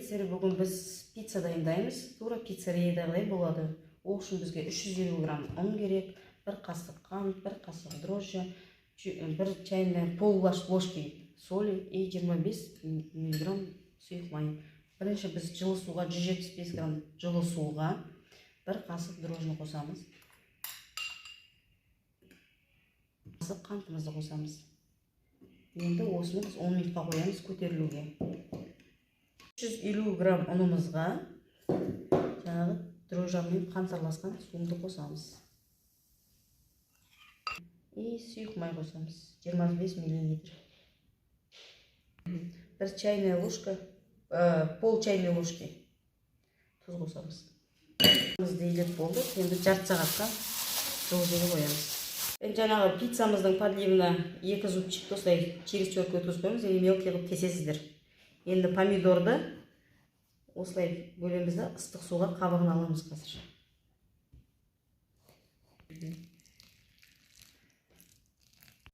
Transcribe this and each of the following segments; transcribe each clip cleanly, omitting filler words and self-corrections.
сіздер, бүгін біз пицца дайындаймыз. Тура пиццериядағыдай болады. Ол үшін бізге 350 грамм ұн керек, 1 қасық қант, 1 қасық дрожжи, 1 чайная ложки соли и 25 мг сұйық май. Бірінші біз жылы суға 175 грамм жылы суға 1 қасық дрожжіні қосамыз. Қасық қантымызды қосамыз. Енді осыны біз 10 минутқа қоямыз көтерілуге. 350 грамм ұнымызға жаңағы дрожжамен қант араласқан суымды қосамыз. И сұйық май қосамыз. 25 мл. 1 чайная ложка, пол чайной ложки тұз қосамыз. Дейлеп болды. Енді жарты сағатқа жылытуға қоямыз. Жаңағы пиццамыздың подливына 2 зубчик осылай через терку өткізіп қоямыз, және мелкий қылып кесесіздер. Енді помидорды осылай бөлеміз де ыстық суға қабығын аламыз қазір.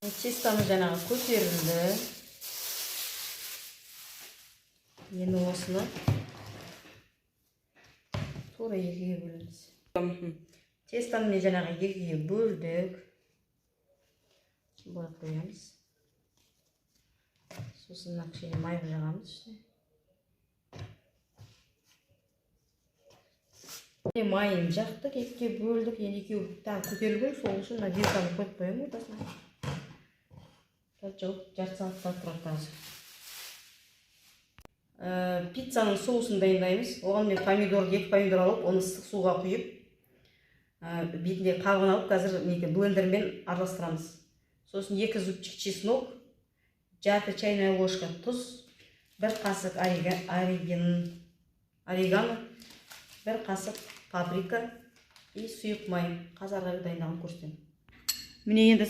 Тестамыз жаңағы көтерілді. Енді осыны тура екіге бөлеміз. Тестаны жаңағы екіге бөлдік. Бұлай қоямыз. Сосын кішкене май жағамыз ішіне. Майын жақтық, екіге бөлдік, енді екеуі тағы көтерілген, сол үшін вилканы қойып қоямын ортасына. Жарты сағатта тұрады тазы. Пиццаның соусын дайындаймыз. Оған мен 2 помидор алып, оны ыстық суға құйып, бетінде қабығын алып, қазір блендермен араластырамыз. Сосын 2 зубчик чеснок, жарты чайная ложка тұз, 1 қасық орегано, 1 қасық паприка и сұйық май. Қазір дайындағын көрсетемін. Міне енді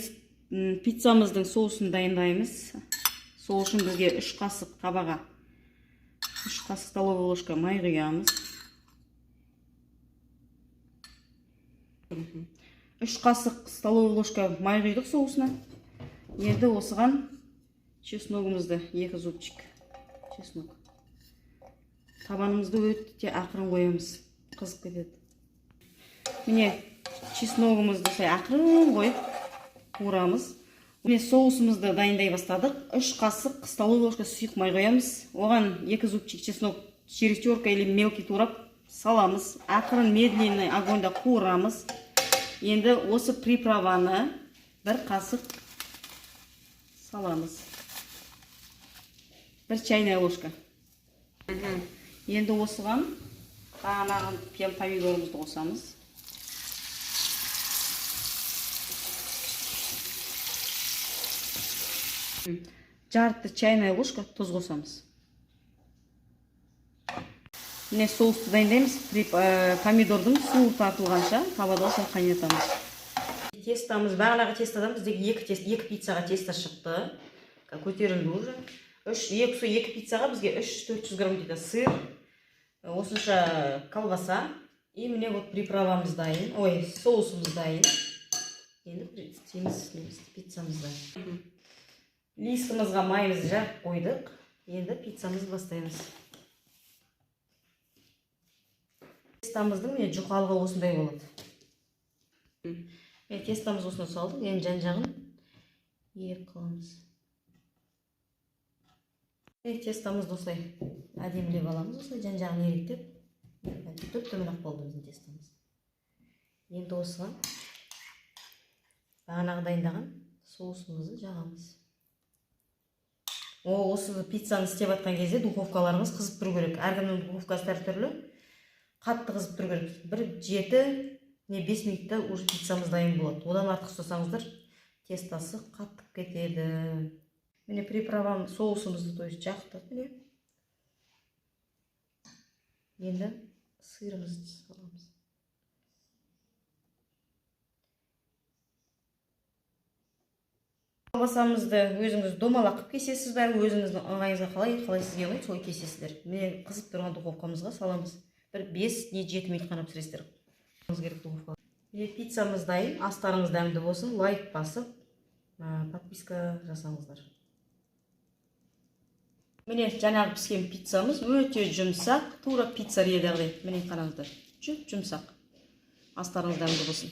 пиццамыздың соусын дайындаймыз. Сол үшін бізге 3 қасық табаға 3 қасық столовая ложка май құямыз. 3 қасық столовая ложка май құйдық соусына. Енді осыған чесногымызды 2 зубчик чеснок. Табанымызды өте ақырын қоямыз, қызып кетеді. Міне чесногымызды ақырын қойып қуырамыз. Міне соусымызды дайындай бастадық. 3 қасық столовая ложка сұйық май қоямыз. Оған 2 зубчик чеснок через терка или мелкий турап саламыз. Ақырын медленный огоньда қуырамыз. Енді осы приправаны 1 қасық саламыз. 1 чайная ложка. Енді осыған бағанағы помидорымызды қосамыз. Жарты чайная ложка тұз қосамыз. Міне соусты дайындаймыз. Помидордың суы тартылғанша табада осылай қайнатамыз. Тестамыз, бағанағы тестадан біздегі 2 пиццаға теста шықты. Көтерілді уже. 2 пиццаға бізге 300-400 грамм дейді сыр, осынша колбаса. И міне вот приправамыз дайын. Соусымыз дайын. Енді пиццамыз дайын. Листымызға майымызды жағып қойдық. Енді пиццамызды бастаймыз. Тестамыздың міне жұқалығы осындай болады. Тестамыз осыны салдық. Енді жан-жағын еріп қыламыз. Тестамызды осылай әдемілеп аламыз. Осылай жан-жағын еректеп. Төп-төмен-ақ болды біздің тестамыз. Енді осыған бағанағы дайындаған соусымызды жағамыз. Осы пиццаны істеп жатқан кезде духовкаларыңыз қызып тұру керек. Әркімнің духовкасы әртүрлі. Қатты қызып тұру керек. 7-5 минутта уже пиццамыз дайын болады. Одан артық ұстасаңыздар, тестасы қаттып кетеді. Міне приправам соусымызды жақтық. Енді сырымызды саламыз. Колбасамызды өзіңіз домалақ кесесіз бе, өзіңіздің ыңғайыңызға қалай сізге ұнайды, солай кесесіздер. Міне қызып тұрған духовкамызға саламыз. 5-7 минут қана пісіресіздер. Пиццамыз дайын. Астарыңыз дәмді болсын. Лайк басып, подписка жасаңыздар. Міне жаңағы піскен пиццамыз өте жұмсақ, тура пиццерияда ұқсайды. Міне қараңыздар. Жұмсақ. Астарыңыз дәмді болсын.